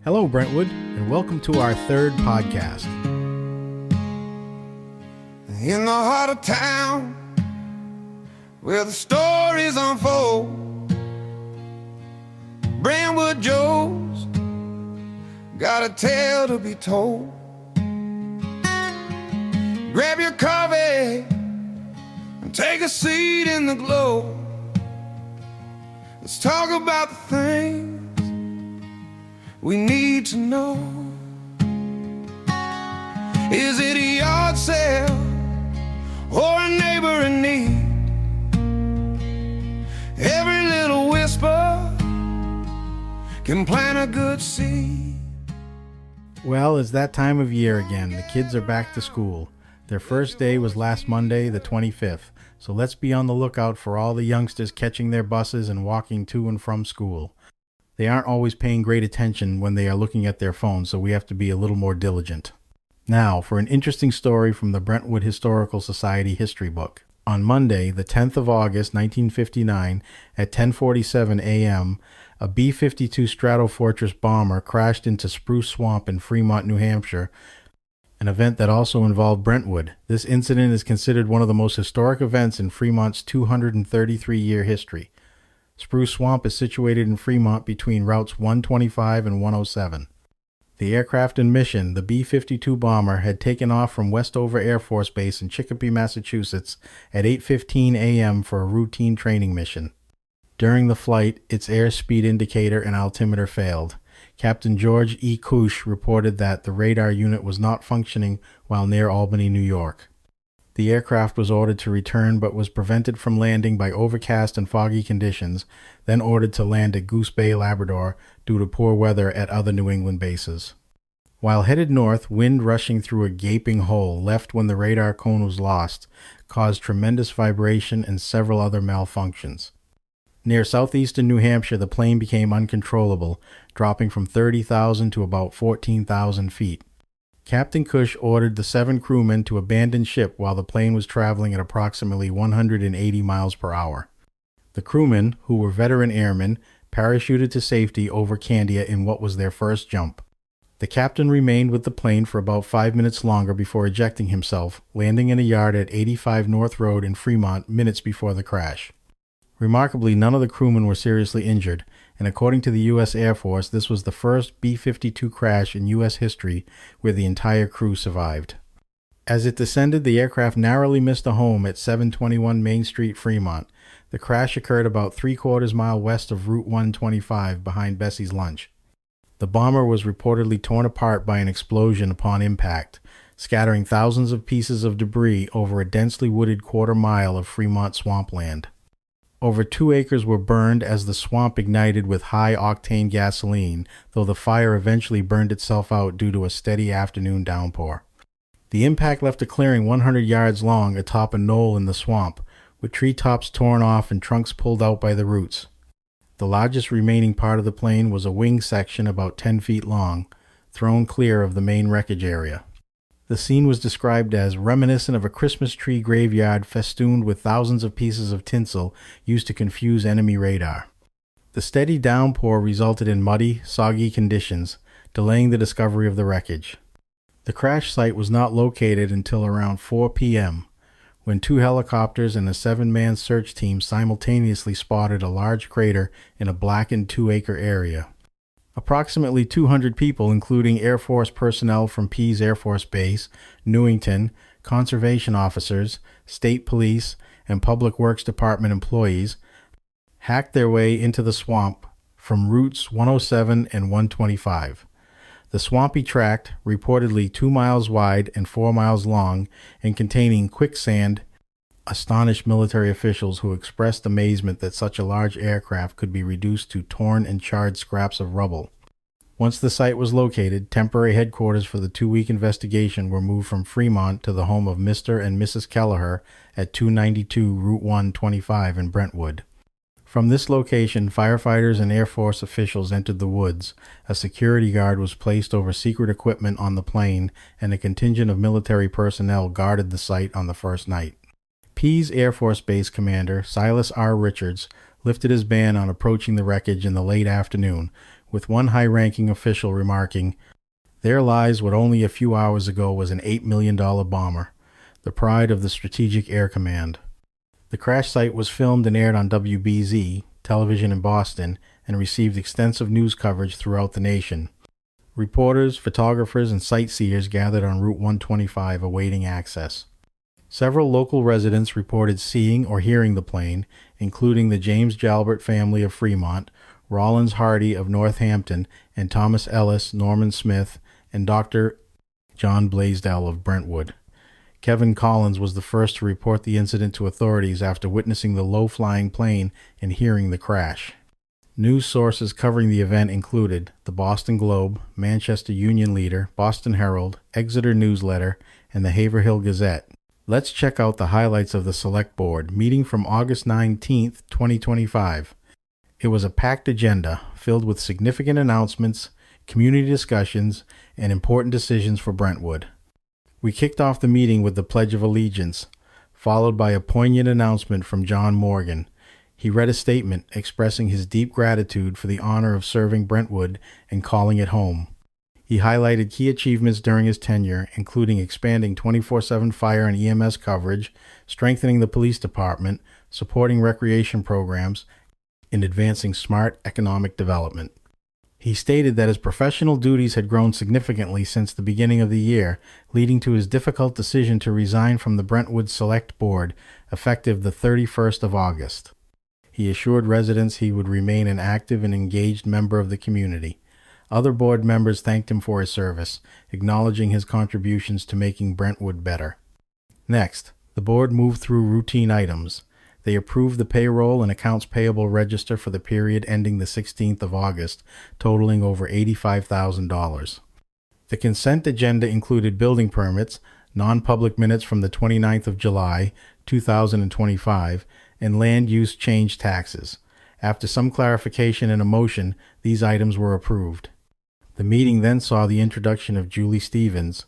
Hello, Brentwood, and welcome to our third podcast. In the heart of town, where the stories unfold, Brentwood Joe's got a tale to be told. Grab your coffee and take a seat in the glow. Let's talk about the things we need to know. Is it a yard sale or a neighbor in need? Every little whisper can plant a good seed. Well, it's that time of year again. The kids are back to school. Their first day was last Monday, the 25th, so let's be on the lookout for all the youngsters catching their buses and walking to and from school. They aren't always paying great attention when they are looking at their phones, so we have to be a little more diligent. Now, for an interesting story from the Brentwood Historical Society history book. On Monday, the 10th of August, 1959, at 10:47 a.m., a B-52 Stratofortress bomber crashed into Spruce Swamp in Fremont, New Hampshire, an event that also involved Brentwood. This incident is considered one of the most historic events in Fremont's 233-year history. Spruce Swamp is situated in Fremont between routes 125 and 107. The aircraft in mission, the B-52 bomber, had taken off from Westover Air Force Base in Chicopee, Massachusetts at 8:15 a.m. for a routine training mission. During the flight, its airspeed indicator and altimeter failed. Captain George E. Cush reported that the radar unit was not functioning while near Albany, New York. The aircraft was ordered to return but was prevented from landing by overcast and foggy conditions, then ordered to land at Goose Bay, Labrador, due to poor weather at other New England bases. While headed north, wind rushing through a gaping hole left when the radar cone was lost caused tremendous vibration and several other malfunctions. Near southeastern New Hampshire, the plane became uncontrollable, dropping from 30,000 to about 14,000 feet. Captain Cush ordered the 7 crewmen to abandon ship while the plane was traveling at approximately 180 miles per hour. The crewmen, who were veteran airmen, parachuted to safety over Candia in what was their first jump. The captain remained with the plane for about 5 minutes longer before ejecting himself, landing in a yard at 85 North Road in Fremont minutes before the crash. Remarkably, none of the crewmen were seriously injured, and according to the U.S. Air Force, this was the first B-52 crash in U.S. history where the entire crew survived. As it descended, the aircraft narrowly missed a home at 721 Main Street, Fremont. The crash occurred about 3/4 mile west of Route 125 behind Bessie's Lunch. The bomber was reportedly torn apart by an explosion upon impact, scattering thousands of pieces of debris over a densely wooded 1/4 mile of Fremont swampland. Over 2 acres were burned as the swamp ignited with high-octane gasoline, though the fire eventually burned itself out due to a steady afternoon downpour. The impact left a clearing 100 yards long atop a knoll in the swamp, with treetops torn off and trunks pulled out by the roots. The largest remaining part of the plane was a wing section about 10 feet long, thrown clear of the main wreckage area. The scene was described as reminiscent of a Christmas tree graveyard festooned with thousands of pieces of tinsel used to confuse enemy radar. The steady downpour resulted in muddy, soggy conditions, delaying the discovery of the wreckage. The crash site was not located until around 4 p.m., when 2 helicopters and a 7-man search team simultaneously spotted a large crater in a blackened 2-acre area. Approximately 200 people, including Air Force personnel from Pease Air Force Base, Newington, conservation officers, state police, and Public Works Department employees, hacked their way into the swamp from routes 107 and 125. The swampy tract, reportedly 2 miles wide and 4 miles long, and containing quicksand, astonished military officials who expressed amazement that such a large aircraft could be reduced to torn and charred scraps of rubble. Once the site was located, temporary headquarters for the 2-week investigation were moved from Fremont to the home of Mr. and Mrs. Kelleher at 292 Route 125 in Brentwood. From this location, firefighters and Air Force officials entered the woods. A security guard was placed over secret equipment on the plane, and a contingent of military personnel guarded the site on the first night. Pease Air Force Base Commander Silas R. Richards lifted his ban on approaching the wreckage in the late afternoon, with one high-ranking official remarking, "There lies what only a few hours ago was an $8 million bomber, the pride of the Strategic Air Command." The crash site was filmed and aired on WBZ, television in Boston, and received extensive news coverage throughout the nation. Reporters, photographers, and sightseers gathered on Route 125 awaiting access. Several local residents reported seeing or hearing the plane, including the James Jalbert family of Fremont, Rollins Hardy of Northampton, and Thomas Ellis, Norman Smith, and Dr. John Blaisdell of Brentwood. Kevin Collins was the first to report the incident to authorities after witnessing the low-flying plane and hearing the crash. News sources covering the event included the Boston Globe, Manchester Union Leader, Boston Herald, Exeter Newsletter, and the Haverhill Gazette. Let's check out the highlights of the Select Board meeting from August 19, 2025. It was a packed agenda filled with significant announcements, community discussions, and important decisions for Brentwood. We kicked off the meeting with the Pledge of Allegiance, followed by a poignant announcement from John Morgan. He read a statement expressing his deep gratitude for the honor of serving Brentwood and calling it home. He highlighted key achievements during his tenure, including expanding 24/7 fire and EMS coverage, strengthening the police department, supporting recreation programs, and advancing smart economic development. He stated that his professional duties had grown significantly since the beginning of the year, leading to his difficult decision to resign from the Brentwood Select Board, effective the 31st of August. He assured residents he would remain an active and engaged member of the community. Other board members thanked him for his service, acknowledging his contributions to making Brentwood better. Next, the board moved through routine items. They approved the payroll and accounts payable register for the period ending the 16th of August, totaling over $85,000. The consent agenda included building permits, non-public minutes from the 29th of July, 2025, and land use change taxes. After some clarification and a motion, these items were approved. The meeting then saw the introduction of Julie Stevens,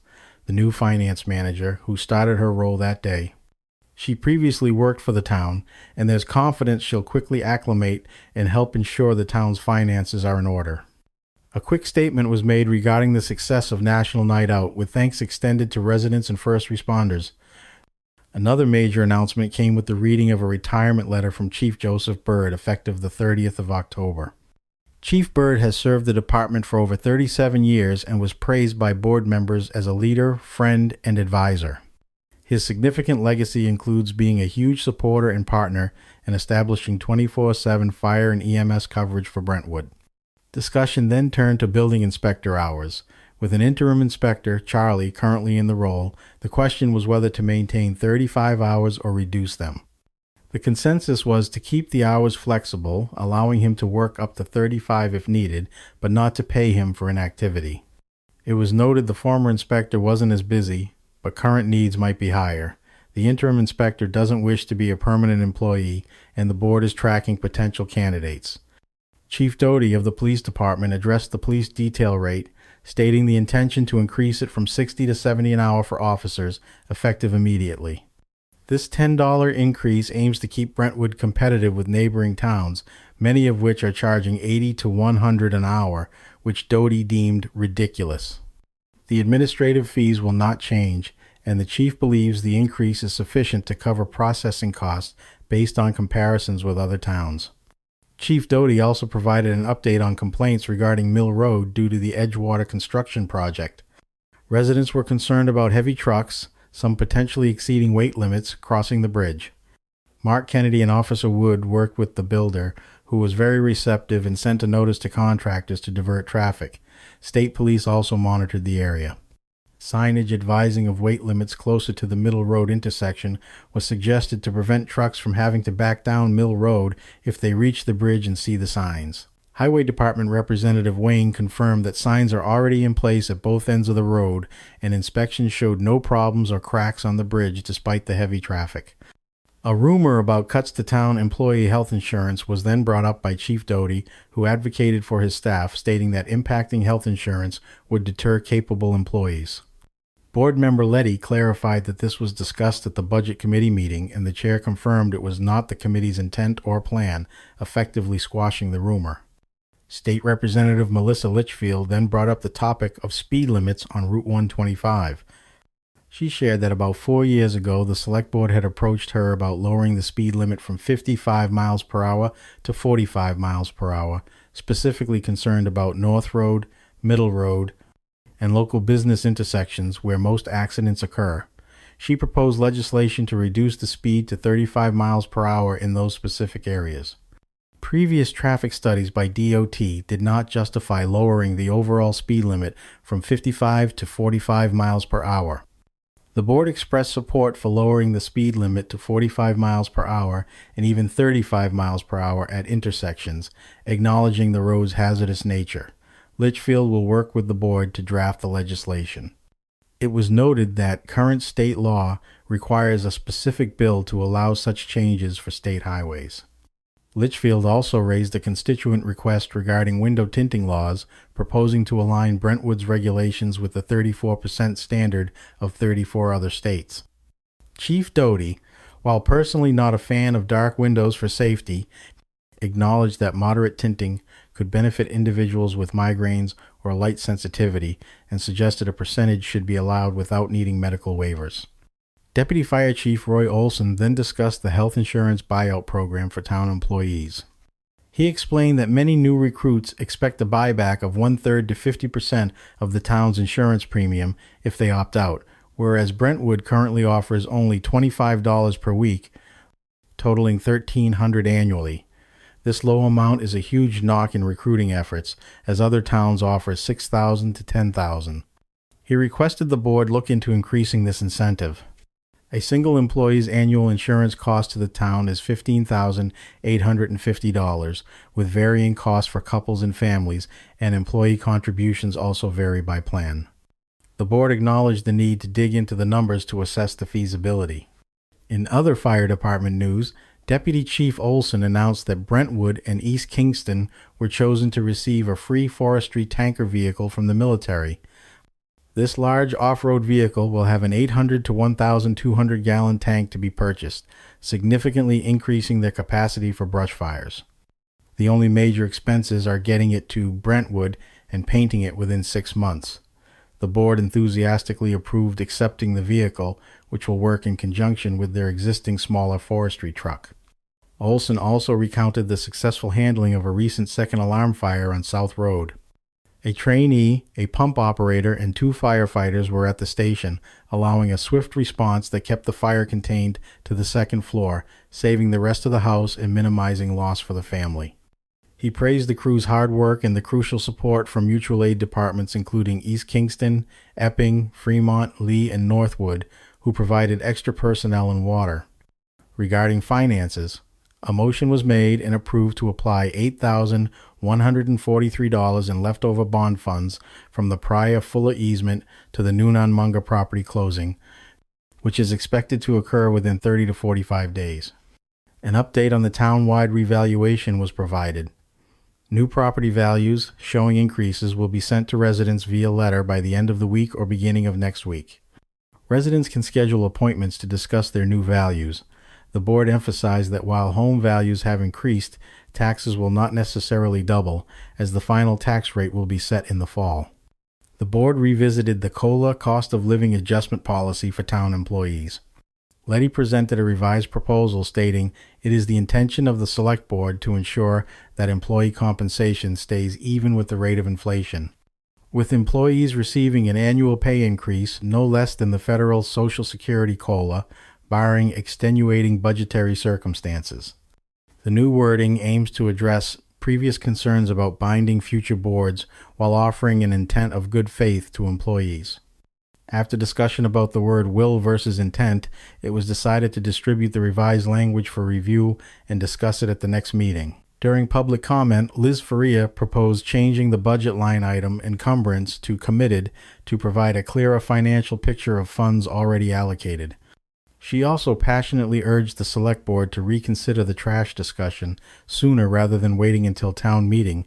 the new finance manager, who started her role that day. She previously worked for the town, and there's confidence she'll quickly acclimate and help ensure the town's finances are in order. A quick statement was made regarding the success of National Night Out, with thanks extended to residents and first responders. Another major announcement came with the reading of a retirement letter from Chief Joseph Bird, effective the 30th of October. Chief Bird has served the department for over 37 years and was praised by board members as a leader, friend, and advisor. His significant legacy includes being a huge supporter and partner in establishing 24/7 fire and EMS coverage for Brentwood. Discussion then turned to building inspector hours. With an interim inspector, Charlie, currently in the role, the question was whether to maintain 35 hours or reduce them. The consensus was to keep the hours flexible, allowing him to work up to 35 if needed, but not to pay him for inactivity. It was noted the former inspector wasn't as busy, but current needs might be higher. The interim inspector doesn't wish to be a permanent employee, and the board is tracking potential candidates. Chief Doty of the police department addressed the police detail rate, stating the intention to increase it from $60 to $70 an hour for officers, effective immediately. This $10 increase aims to keep Brentwood competitive with neighboring towns, many of which are charging $80 to $100 an hour, which Doty deemed ridiculous. The administrative fees will not change, and the chief believes the increase is sufficient to cover processing costs based on comparisons with other towns. Chief Doty also provided an update on complaints regarding Mill Road due to the Edgewater construction project. Residents were concerned about heavy trucks, some potentially exceeding weight limits, crossing the bridge. Mark Kennedy and Officer Wood worked with the builder, who was very receptive and sent a notice to contractors to divert traffic. State police also monitored the area. Signage advising of weight limits closer to the Middle Road intersection was suggested to prevent trucks from having to back down Mill Road if they reach the bridge and see the signs. Highway Department Representative Wayne confirmed that signs are already in place at both ends of the road, and inspections showed no problems or cracks on the bridge despite the heavy traffic. A rumor about cuts to town employee health insurance was then brought up by Chief Doty, who advocated for his staff, stating that impacting health insurance would deter capable employees. Board member Letty clarified that this was discussed at the Budget Committee meeting, and the chair confirmed it was not the committee's intent or plan, effectively squashing the rumor. State Representative Melissa Litchfield then brought up the topic of speed limits on Route 125. She shared that about 4 years ago, the Select Board had approached her about lowering the speed limit from 55 miles per hour to 45 miles per hour, specifically concerned about North Road, Middle Road, and local business intersections where most accidents occur. She proposed legislation to reduce the speed to 35 miles per hour in those specific areas. Previous traffic studies by DOT did not justify lowering the overall speed limit from 55 to 45 miles per hour. The board expressed support for lowering the speed limit to 45 miles per hour and even 35 miles per hour at intersections, acknowledging the road's hazardous nature. Litchfield will work with the board to draft the legislation. It was noted that current state law requires a specific bill to allow such changes for state highways. Litchfield also raised a constituent request regarding window tinting laws, proposing to align Brentwood's regulations with the 34% standard of 34 other states. Chief Doty, while personally not a fan of dark windows for safety, acknowledged that moderate tinting could benefit individuals with migraines or light sensitivity and suggested a percentage should be allowed without needing medical waivers. Deputy Fire Chief Roy Olson then discussed the health insurance buyout program for town employees. He explained that many new recruits expect a buyback of 1/3 to 50% of the town's insurance premium if they opt out, whereas Brentwood currently offers only $25 per week, totaling $1,300 annually. This low amount is a huge knock in recruiting efforts, as other towns offer $6,000 to $10,000. He requested the board look into increasing this incentive. A single employee's annual insurance cost to the town is $15,850, with varying costs for couples and families, and employee contributions also vary by plan. The board acknowledged the need to dig into the numbers to assess the feasibility. In other fire department news, Deputy Chief Olson announced that Brentwood and East Kingston were chosen to receive a free forestry tanker vehicle from the military. This large off-road vehicle will have an 800 to 1,200 gallon tank to be purchased, significantly increasing their capacity for brush fires. The only major expenses are getting it to Brentwood and painting it within 6 months. The board enthusiastically approved accepting the vehicle, which will work in conjunction with their existing smaller forestry truck. Olson also recounted the successful handling of a recent second alarm fire on South Road. A trainee, a pump operator, and 2 firefighters were at the station, allowing a swift response that kept the fire contained to the second floor, saving the rest of the house and minimizing loss for the family. He praised the crew's hard work and the crucial support from mutual aid departments including East Kingston, Epping, Fremont, Lee, and Northwood, who provided extra personnel and water. Regarding finances, a motion was made and approved to apply $8,143 in leftover bond funds from the prior Fuller easement to the Noonan-Munger property closing, which is expected to occur within 30 to 45 days. An update on the town-wide revaluation was provided. New property values showing increases will be sent to residents via letter by the end of the week or beginning of next week. Residents can schedule appointments to discuss their new values. The board emphasized that while home values have increased, taxes will not necessarily double, as the final tax rate will be set in the fall. The board revisited the COLA cost of living adjustment policy for town employees. Letty presented a revised proposal stating it is the intention of the Select Board to ensure that employee compensation stays even with the rate of inflation, with employees receiving an annual pay increase no less than the federal Social Security COLA, barring extenuating budgetary circumstances. The new wording aims to address previous concerns about binding future boards while offering an intent of good faith to employees. After discussion about the word will versus intent, it was decided to distribute the revised language for review and discuss it at the next meeting. During public comment, Liz Faria proposed changing the budget line item encumbrance to committed to provide a clearer financial picture of funds already allocated. She also passionately urged the Select Board to reconsider the trash discussion sooner rather than waiting until town meeting,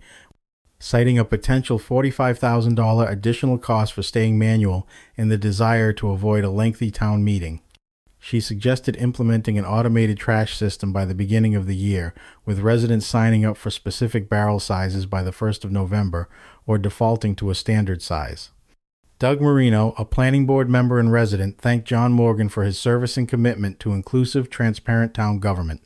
citing a potential $45,000 additional cost for staying manual and the desire to avoid a lengthy town meeting. She suggested implementing an automated trash system by the beginning of the year, with residents signing up for specific barrel sizes by the 1st of November or defaulting to a standard size. Doug Marino, a planning board member and resident, thanked John Morgan for his service and commitment to inclusive, transparent town government.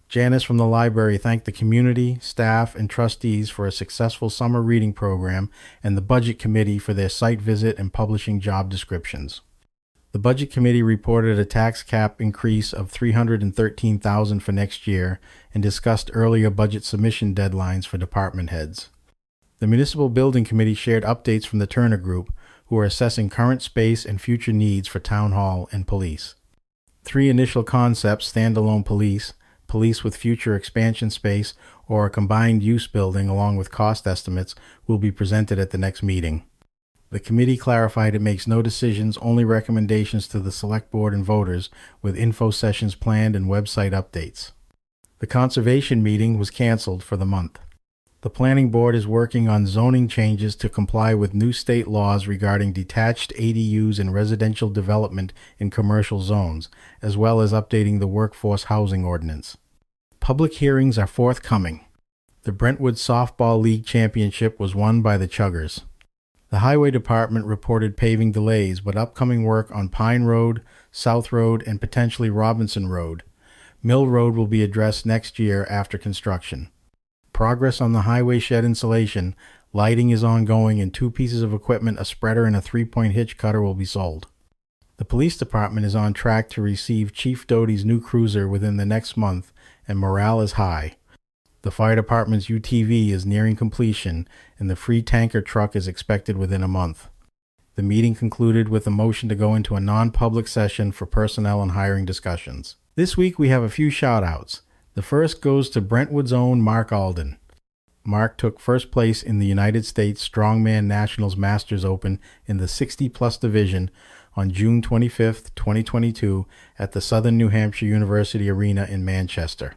Janice from the library thanked the community, staff, and trustees for a successful summer reading program and the budget committee for their site visit and publishing job descriptions. The budget committee reported a tax cap increase of $313,000 for next year and discussed earlier budget submission deadlines for department heads. The municipal building committee shared updates from the Turner Group, who are assessing current space and future needs for town hall and police. 3 initial concepts, standalone police, police with future expansion space, or a combined use building along with cost estimates, will be presented at the next meeting. The committee clarified it makes no decisions, only recommendations to the select board and voters, with info sessions planned and website updates. The conservation meeting was canceled for the month. The planning board is working on zoning changes to comply with new state laws regarding detached ADUs and residential development in commercial zones, as well as updating the workforce housing ordinance. Public hearings are forthcoming. The Brentwood Softball League Championship was won by the Chuggers. The Highway Department reported paving delays, but upcoming work on Pine Road, South Road, and potentially Robinson Road. Mill Road will be addressed next year after construction. Progress on the highway shed insulation, lighting is ongoing, and 2 pieces of equipment, a spreader and a 3-point hitch cutter, will be sold. The police department is on track to receive Chief Doty's new cruiser within the next month, and morale is high. The fire department's UTV is nearing completion, and the free tanker truck is expected within a month. The meeting concluded with a motion to go into a non-public session for personnel and hiring discussions. This week we have a few shout-outs. The first goes to Brentwood's own Mark Alden. Mark took first place in the United States Strongman Nationals Masters Open in the 60-plus division on June 25, 2022 at the Southern New Hampshire University Arena in Manchester.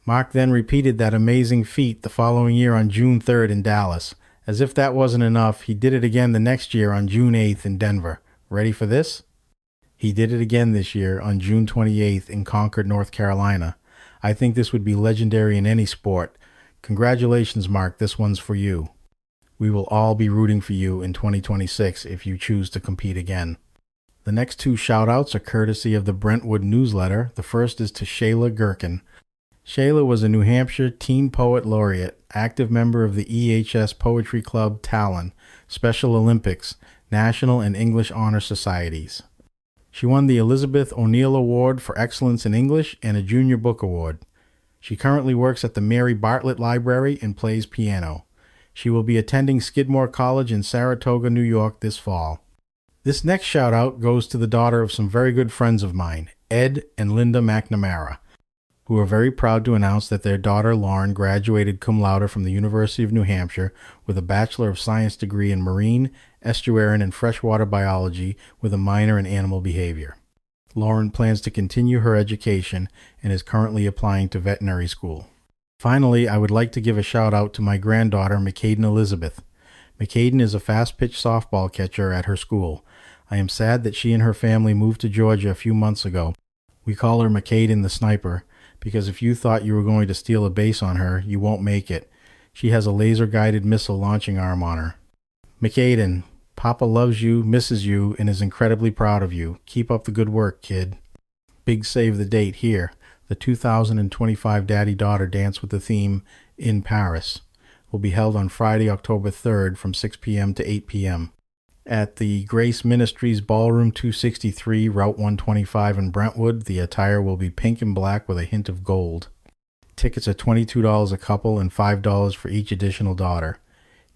Mark then repeated that amazing feat the following year on June 3rd in Dallas. As if that wasn't enough, he did it again the next year on June 8th in Denver. Ready for this? He did it again this year on June 28th in Concord, North Carolina. I think this would be legendary in any sport. Congratulations, Mark. This one's for you. We will all be rooting for you in 2026 if you choose to compete again. The next 2 shout-outs are courtesy of the Brentwood newsletter. The first is to Shayla Gherkin. Shayla was a New Hampshire Teen Poet Laureate, active member of the EHS Poetry Club Talon, Special Olympics, National and English Honor Societies. She won the Elizabeth O'Neill Award for Excellence in English and a Junior Book Award. She currently works at the Mary Bartlett Library and plays piano. She will be attending Skidmore College in Saratoga, New York this fall. This next shout-out goes to the daughter of some very good friends of mine, Ed and Linda McNamara, who are very proud to announce that their daughter Lauren graduated cum laude from the University of New Hampshire with a Bachelor of Science degree in Marine, Estuarine, and Freshwater Biology with a minor in Animal Behavior. Lauren plans to continue her education and is currently applying to veterinary school. Finally, I would like to give a shout out to my granddaughter, McCaden Elizabeth. McCaden is a fast-pitch softball catcher at her school. I am sad that she and her family moved to Georgia a few months ago. We call her McCaden the Sniper, because if you thought you were going to steal a base on her, you won't make it. She has a laser-guided missile launching arm on her. McCaden, Papa loves you, misses you, and is incredibly proud of you. Keep up the good work, kid. Big save the date here. The 2025 Daddy-Daughter Dance with the Theme in Paris will be held on Friday, October 3rd from 6 p.m. to 8 p.m. at the Grace Ministries Ballroom 263, Route 125 in Brentwood. The attire will be pink and black with a hint of gold. Tickets are $22 a couple and $5 for each additional daughter.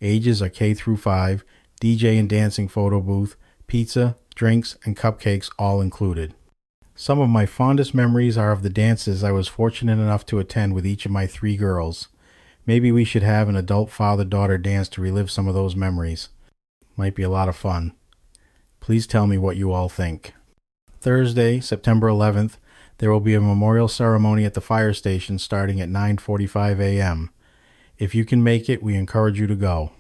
Ages are K through 5, DJ and dancing photo booth, pizza, drinks, and cupcakes all included. Some of my fondest memories are of the dances I was fortunate enough to attend with each of my 3 girls. Maybe we should have an adult father-daughter dance to relive some of those memories. Might be a lot of fun. Please tell me what you all think. Thursday, September 11th, there will be a memorial ceremony at the fire station starting at 9:45 a.m. If you can make it, we encourage you to go.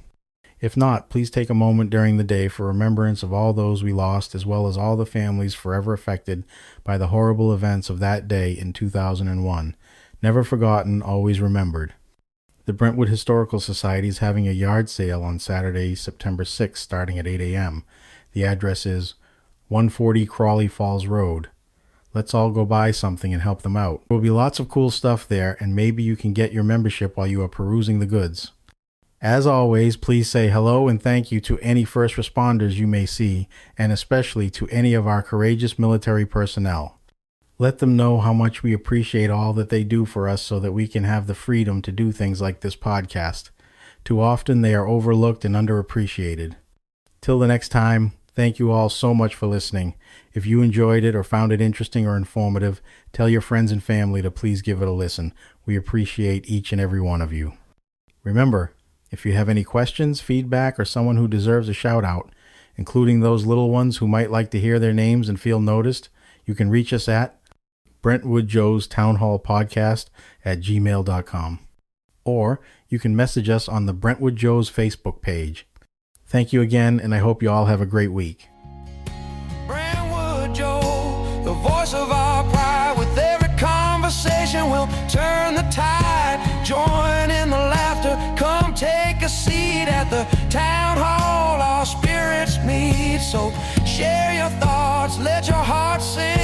If not, please take a moment during the day for remembrance of all those we lost, as well as all the families forever affected by the horrible events of that day in 2001. Never forgotten, always remembered. The Brentwood Historical Society is having a yard sale on Saturday, September 6th, starting at 8 a.m. The address is 140 Crawley Falls Road. Let's all go buy something and help them out. There will be lots of cool stuff there, and maybe you can get your membership while you are perusing the goods. As always, please say hello and thank you to any first responders you may see, and especially to any of our courageous military personnel. Let them know how much we appreciate all that they do for us so that we can have the freedom to do things like this podcast. Too often they are overlooked and underappreciated. Till the next time, thank you all so much for listening. If you enjoyed it or found it interesting or informative, tell your friends and family to please give it a listen. We appreciate each and every one of you. Remember, if you have any questions, feedback, or someone who deserves a shout out, including those little ones who might like to hear their names and feel noticed, you can reach us at Brentwood Joe's Town Hall Podcast at gmail.com. Or you can message us on the Brentwood Joe's Facebook page. Thank you again, and I hope you all have a great week. Brentwood Joe, the voice of our pride. With every conversation we'll turn the tide. Join in the laughter, come take a seat at the town hall. Our spirits meet, so share your thoughts, let your heart sing.